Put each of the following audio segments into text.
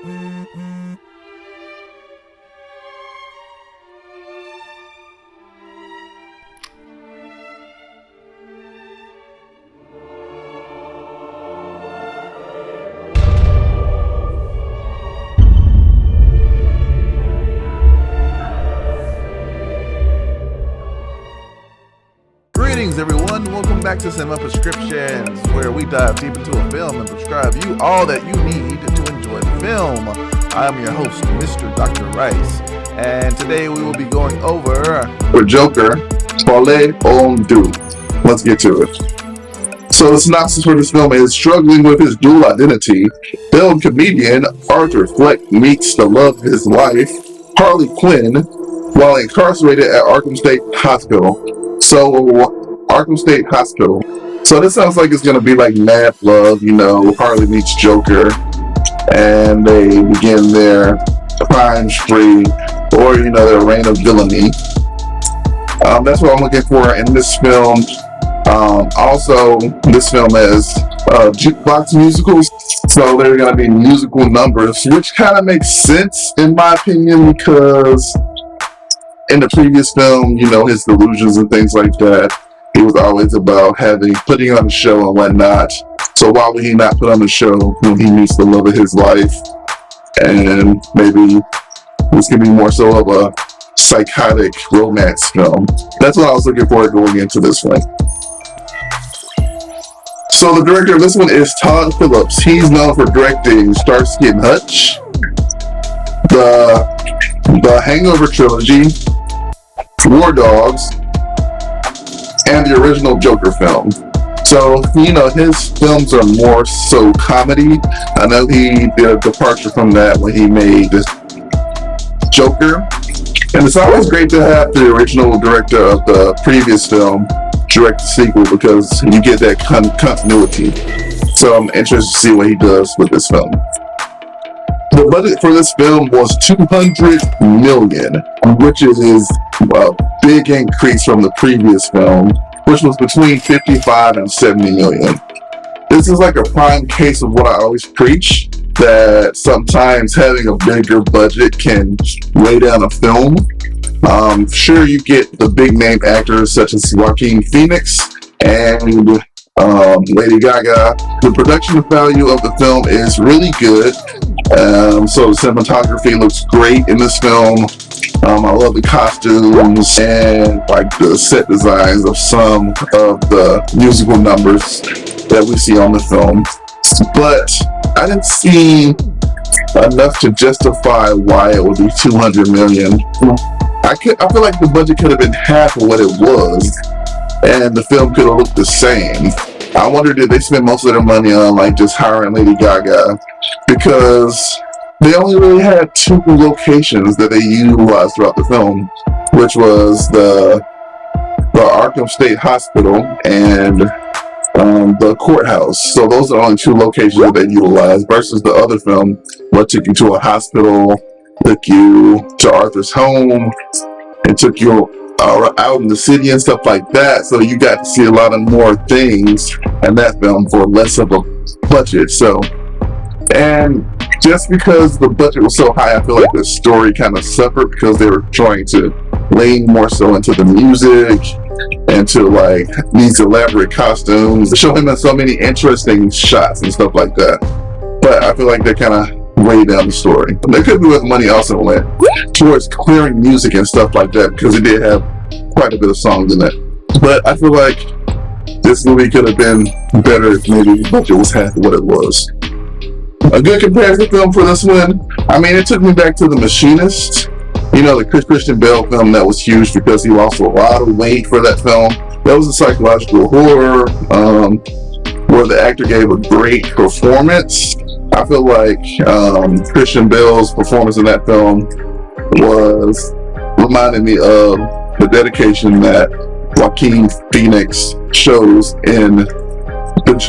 Greetings, everyone. Welcome back to Cinema Prescriptions, where we dive deep into a film and prescribe you all that you need to enjoy the film. I'm your host, Mr. Dr. Rice, and today we will be going over for Joker, Folie or Deux. Let's get to it. So the synopsis for this film is: struggling with his dual identity, film comedian Arthur Fleck meets the love of his life, Harley Quinn, while incarcerated at Arkham State Hospital. Arkham State Hospital. So this sounds like it's going to be like Mad Love, Harley meets Joker, and they begin their crime spree, or, their reign of villainy. That's what I'm looking for in this film. Also, this film has jukebox musicals, so there are going to be musical numbers, which kind of makes sense in my opinion, because in the previous film, his delusions and things like that, he was always about putting on a show and whatnot. So why would he not put on a show when he meets the love of his life? And maybe this could be more so of a psychotic romance film. That's what I was looking for going into this one. So the director of this one is Todd Phillips. He's known for directing Starsky and Hutch, the Hangover trilogy, War Dogs, and the original Joker film. So, his films are more so comedy. I know he did a departure from that when he made this Joker. And it's always great to have the original director of the previous film direct the sequel, because you get that continuity. So I'm interested to see what he does with this film. The budget for this film was $200 million, which is a big increase from the previous film, which was between 55 and 70 million. This is like a prime case of what I always preach, that sometimes having a bigger budget can weigh down a film. Sure, you get the big name actors such as Joaquin Phoenix and Lady Gaga. The production value of the film is really good. So the cinematography looks great in this film. I love the costumes and like the set designs of some of the musical numbers that we see on the film. But I didn't see enough to justify why it would be $200 million. I feel like the budget could have been half of what it was, and the film could have looked the same. I wonder, did they spend most of their money on like just hiring Lady Gaga? Because they only really had two locations that they utilized throughout the film, which was the Arkham State Hospital and the courthouse. So those are only two locations that they utilized, versus the other film, what took you to a hospital, took you to Arthur's home, and took you out in the city and stuff like that. So you got to see a lot of more things in that film for less of a budget. So, and just because the budget was so high, I feel like the story kind of suffered, because they were trying to lean more so into the music and to like these elaborate costumes, show him in so many interesting shots and stuff like that. But I feel like they kind of way down the story. There could be where the money also went towards clearing music and stuff like that, because it did have quite a bit of songs in it. But I feel like this movie could have been better if maybe the budget was half of what it was. A good comparison film for this one, I mean, it took me back to The Machinist, the Christian Bale film that was huge because he lost a lot of weight for that film. That was a psychological horror where the actor gave a great performance. I feel like Christian Bale's performance in that film reminded me of the dedication that Joaquin Phoenix shows in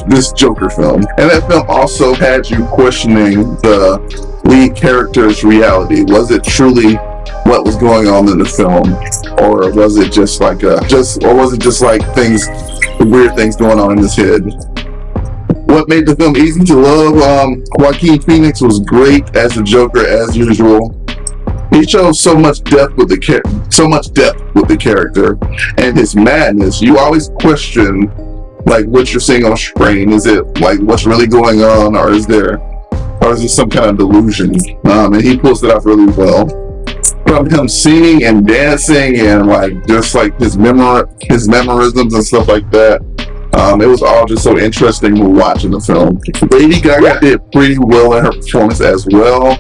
this Joker film. And that film also had you questioning the lead character's reality. Was it truly what was going on in the film, or was it just like things, weird things going on in his head? What made the film easy to love? Joaquin Phoenix was great as the Joker as usual. He shows so much depth with the character and his madness. You always question like what you're seeing on screen. Is it like what's really going on, or is this some kind of delusion? And he pulls it off really well. From him singing and dancing and like just like his memorisms and stuff like that. It was all just so interesting to watch in the film. Lady Gaga did pretty well in her performance as well.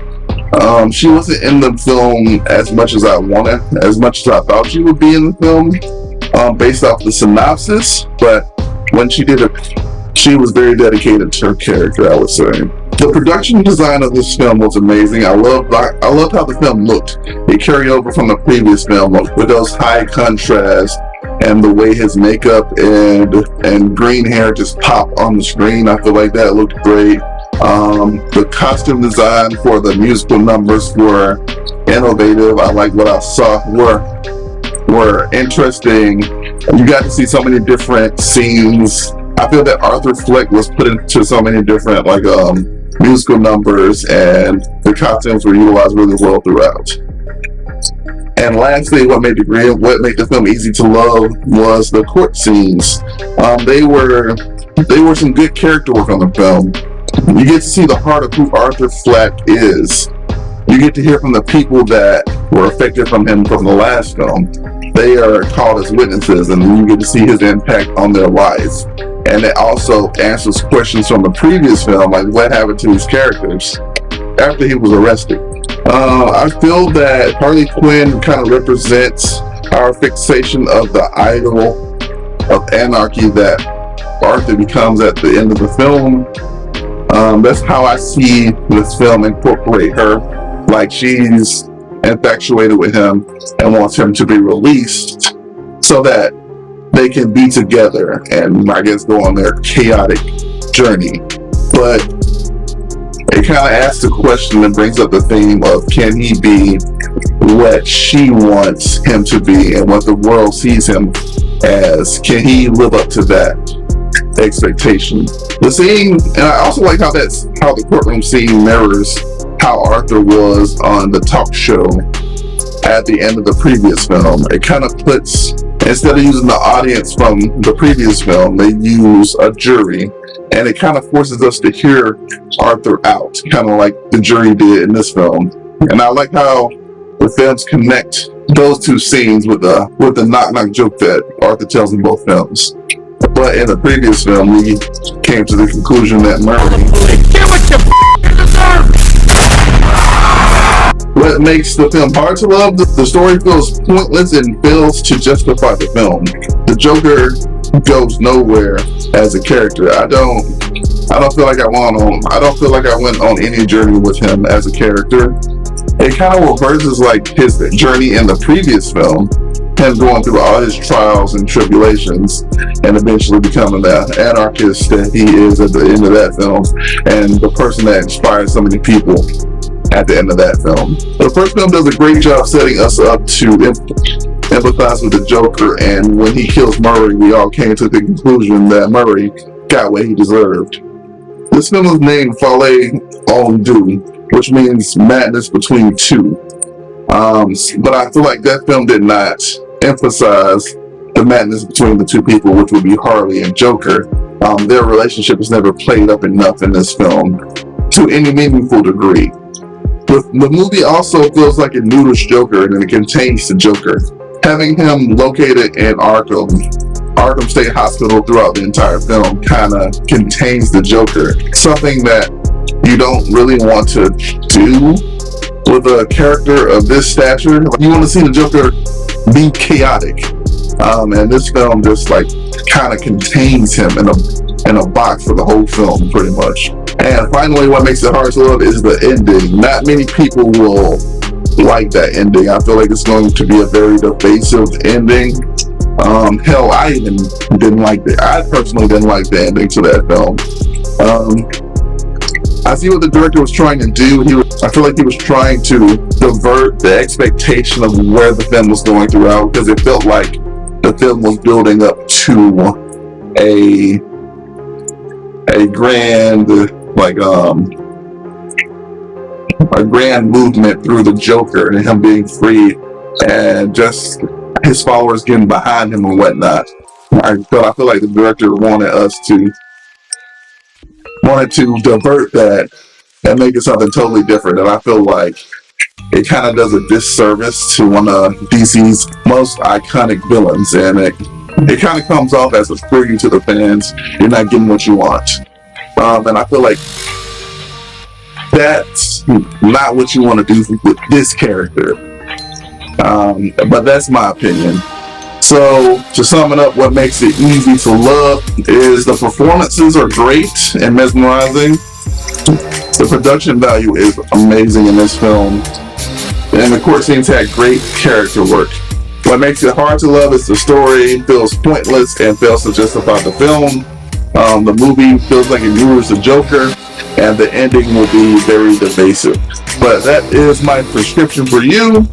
She wasn't in the film as much as I thought she would be in the film, based off the synopsis. But when she did it, she was very dedicated to her character, I would say. The production design of this film was amazing. I loved how the film looked. It carried over from the previous film with those high contrasts and the way his makeup and green hair just pop on the screen. I feel like that looked great. The costume design for the musical numbers were innovative. I like what I saw were interesting. You got to see so many different scenes. I feel that Arthur Fleck was put into so many different like musical numbers, and the costumes were utilized really well throughout. And lastly, what made the film easy to love was the court scenes. They were some good character work on the film. You get to see the heart of who Arthur Fleck is. You get to hear from the people that were affected from him from the last film. They are called as witnesses, and you get to see his impact on their lives. And it also answers questions from the previous film, like what happened to these characters after he was arrested. I feel that Harley Quinn kind of represents our fixation of the idol of anarchy that Arthur becomes at the end of the film. That's how I see this film incorporate her. Like she's infatuated with him and wants him to be released so that they can be together and I guess go on their chaotic journey. But it kind of asks the question and brings up the theme of, can he be what she wants him to be and what the world sees him as? Can he live up to that expectation? The scene, and I also like how the courtroom scene mirrors how Arthur was on the talk show at the end of the previous film. It kind of puts, instead of using the audience from the previous film, they use a jury, and it kind of forces us to hear Arthur out, kind of like the jury did in this film. And I like how the films connect those two scenes with the knock-knock joke that Arthur tells in both films. But in the previous film, we came to the conclusion that Murray... Get what you deserve! What makes the film hard to love? The story feels pointless and fails to justify the film. The Joker goes nowhere as a character. I don't feel like I went on any journey with him as a character. It kind of reverses like his journey in the previous film, him going through all his trials and tribulations and eventually becoming the anarchist that he is at the end of that film, and the person that inspired so many people at the end of that film. The first film does a great job setting us up to empathize with the Joker, and when he kills Murray, we all came to the conclusion that Murray got what he deserved. This film is named Folie, Deux, which means madness between two. But I feel like that film did not emphasize the madness between the two people, which would be Harley and Joker. Their relationship is never played up enough in this film to any meaningful degree. The movie also feels like it neuters Joker and it contains the Joker. Having him located in Arkham State Hospital throughout the entire film kind of contains the Joker. Something that you don't really want to do with a character of this stature. You want to see the Joker be chaotic. And this film just like kind of contains him in a box for the whole film, pretty much. And finally, what makes it hard to love is the ending. Not many people will like that ending. I feel like it's going to be a very divisive ending. Hell, I even didn't like it. I personally didn't like the ending to that film. I see what the director was trying to do. I feel like he was trying to divert the expectation of where the film was going throughout, because it felt like the film was building up to a a grand movement through the Joker and him being free, and just his followers getting behind him and whatnot. I feel like the director wanted to divert that and make it something totally different, and I feel like it kind of does a disservice to one of DC's most iconic villains, and it kind of comes off as a preview to the fans. You're not getting what you want, and I feel like that's not what you want to do with this character. But that's my opinion. So to sum it up, what makes it easy to love is the performances are great and mesmerizing. The production value is amazing in this film, and the court scenes had great character work. What makes it hard to love is the story feels pointless and fails to justify the film. The movie feels like it mirrors the Joker, and the ending will be very divisive. But that is my prescription for you.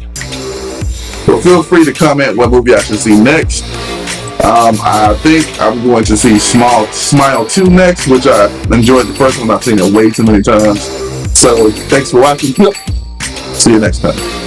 So feel free to comment what movie I should see next. I think I'm going to see Smile 2 next, which I enjoyed the first one. I've seen it way too many times. So thanks for watching. See you next time.